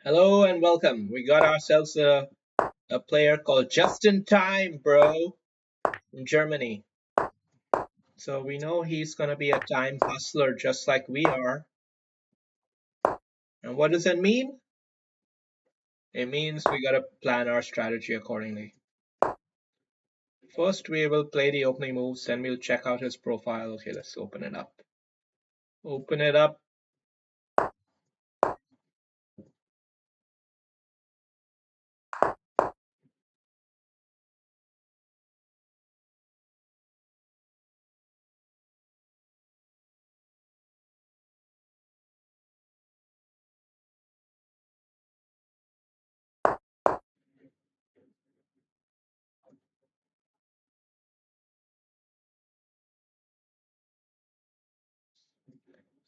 Hello and welcome. We got ourselves a player called Just in Time, bro, from Germany. So we know he's gonna be a time hustler just like we are. And what does that mean? It means we gotta plan our strategy accordingly. First, we will play the opening moves, then we'll check out his profile. Okay, let's open it up. Open it up.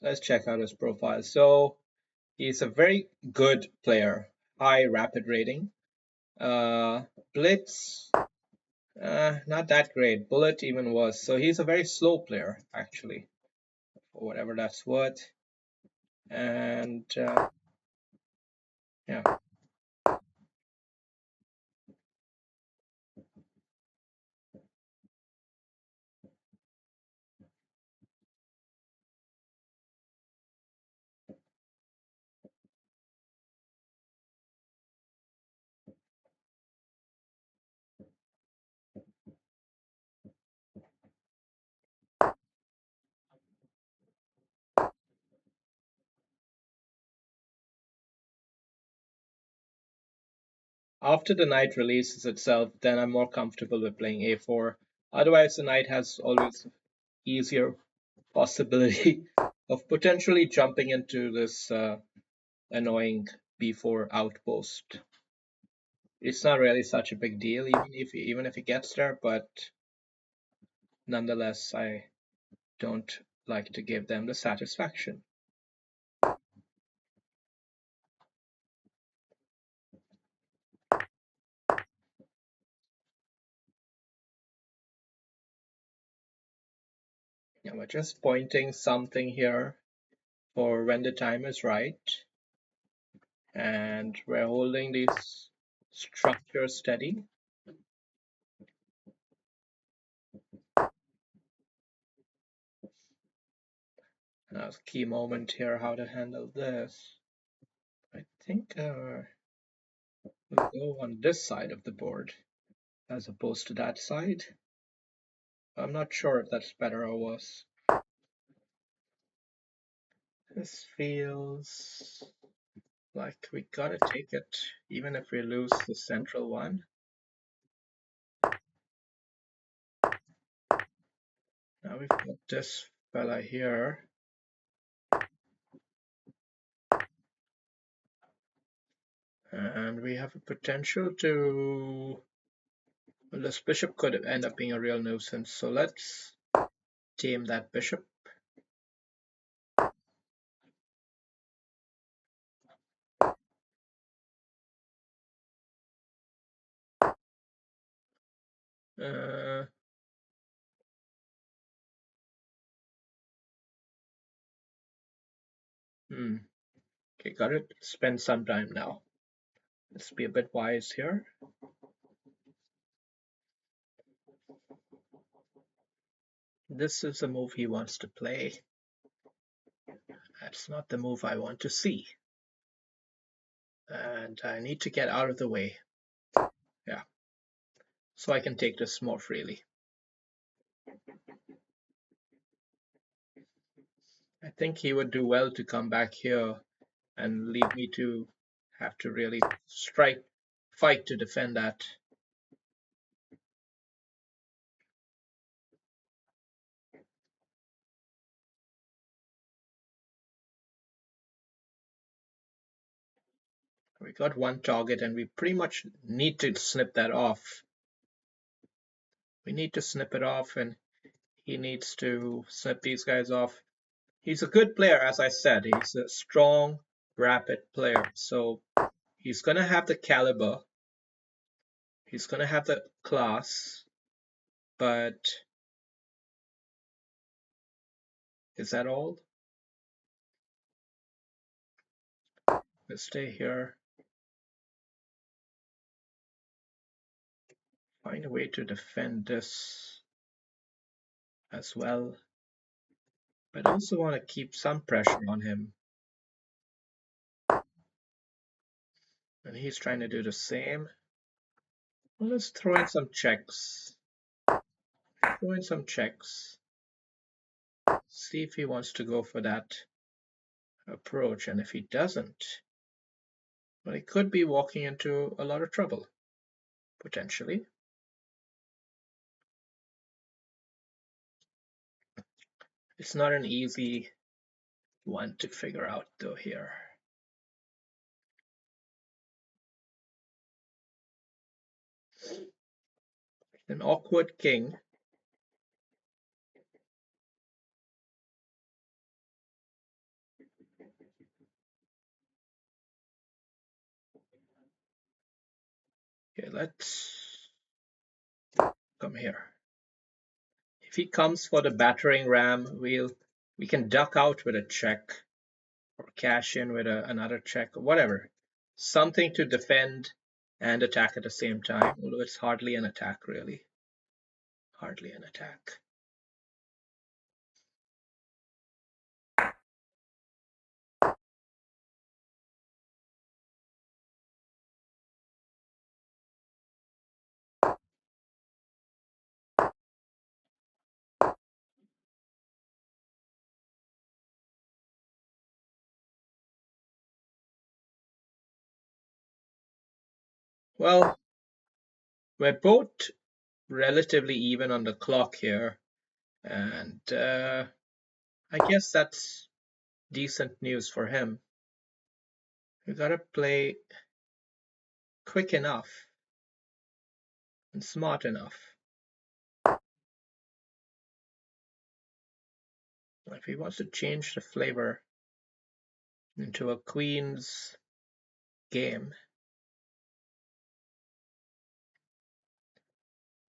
Let's check out his profile. So he's a very good player, high rapid rating. Uh, Blitz, not that great. Bullet even worse. So he's a very slow player, actually, for whatever that's worth. And yeah, after the knight releases itself, then I'm more comfortable with playing a4. Otherwise, the knight has always easier possibility of potentially jumping into this annoying b4 outpost. It's not really such a big deal, even if he gets there, but nonetheless, I don't like to give them the satisfaction. Yeah, we're just pointing something here for when the time is right. And we're holding this structure steady. Now, a key moment here, how to handle this. I think we'll go on this side of the board as opposed to that side. I'm not sure if that's better or worse. This feels like we gotta take it, even if we lose the central one. Now we've got this fella here. And we have a potential to. Well, this bishop could end up being a real nuisance, so let's tame that bishop. Uh, Okay, got it. Spend some time now. Let's be a bit wise here. This is the move he wants to play. That's not the move I want to see. And I need to get out of the way. Yeah. So I can take this more freely. I think he would do well to come back here and leave me to have to really fight to defend that. We got one target and we pretty much need to snip that off. We need to snip it off and he needs to snip these guys off. He's a good player, as I said. He's a strong, rapid player. So he's going to have the caliber. He's going to have the class. But is that all? Let's stay here. find a way to defend this as well, but also want to keep some pressure on him. And he's trying to do the same. Well, let's throw in some checks. Throw in some checks. See if he wants to go for that approach, and if he doesn't, well, he could be walking into a lot of trouble, potentially. It's not an easy one to figure out, though, here. An awkward king. Okay, let's come here. If he comes for the battering ram, we can duck out with a check or cash in with another check or whatever. Something to defend and attack at the same time, although it's hardly an attack, really. Hardly an attack. Well, we're both relatively even on the clock here, and I guess that's decent news for him. We gotta play quick enough and smart enough. If he wants to change the flavor into a queen's game,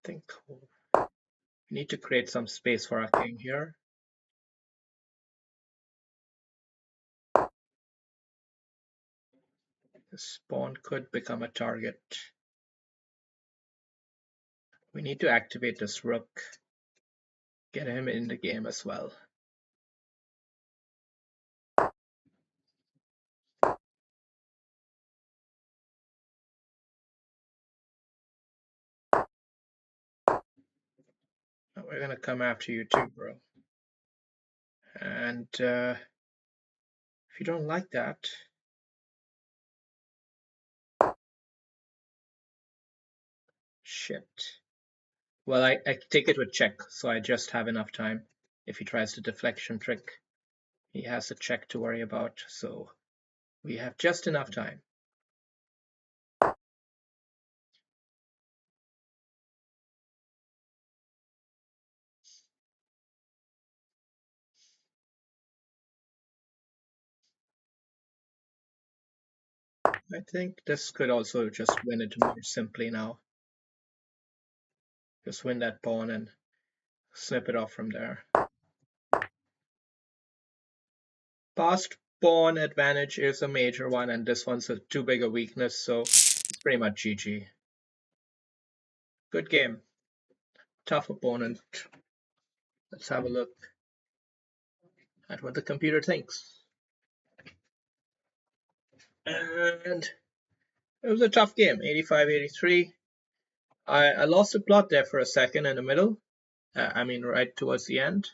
I think we need to create some space for our king here. This pawn could become a target. We need to activate this rook, get him in the game as well. We're gonna come after you too, bro. And if you don't like that, shit. Well, I take it with check, so I just have enough time. If he tries the deflection trick, he has a check to worry about, so we have just enough time. I think this could also just win it more simply now. Just win that pawn and snip it off from there. Past pawn advantage is a major one, and this one's too big a weakness, so it's pretty much GG. Good game. Tough opponent. Let's have a look at what the computer thinks. And it was a tough game, 85-83. I lost the plot there for a second in the middle. I mean, right towards the end.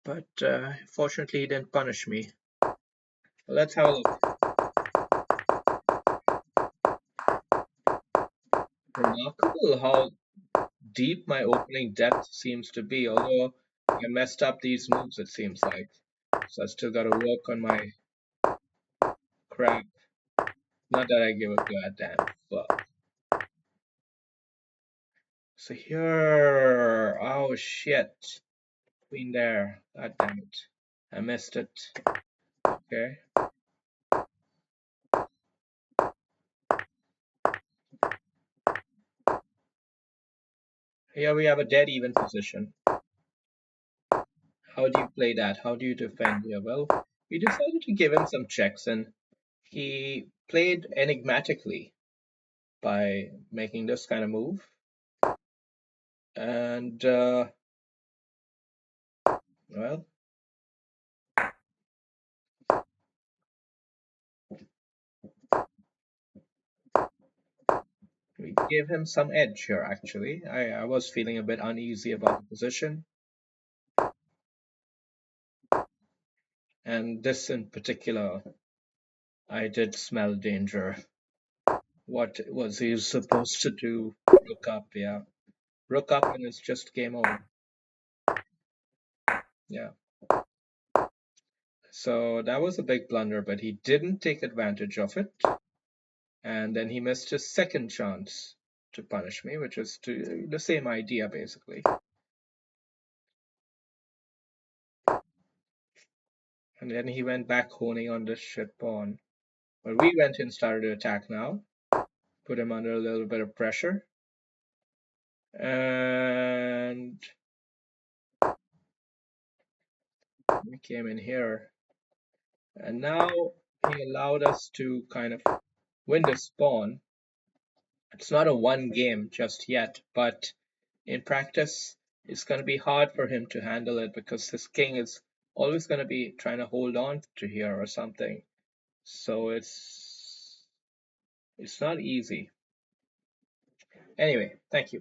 But fortunately, he didn't punish me. Let's have a look. Remarkable how deep my opening depth seems to be, although I messed up these moves, it seems like. So I still gotta work on my crap. Not that I give a goddamn fuck. So here, oh shit. Queen there, god damn it. I missed it. Okay. Here we have a dead even position. How do you play that? How do you defend here? Well, we decided to give him some checks, and he played enigmatically by making this kind of move. And well, we gave him some edge here, actually. I was feeling a bit uneasy about the position, and this in particular, I did smell danger. What was he supposed to do? Rook up, yeah. Rook up, and it's just game over. Yeah. So that was a big blunder, but he didn't take advantage of it. And then he missed his second chance to punish me, which is the same idea, basically. And then he went back honing on the shit pawn. But we went and started to attack now, put him under a little bit of pressure. And we came in here. And now he allowed us to kind of win this pawn. It's not a one game just yet, but in practice, it's going to be hard for him to handle it because his king is always going to be trying to hold on to here or something. So it's not easy. Anyway, thank you.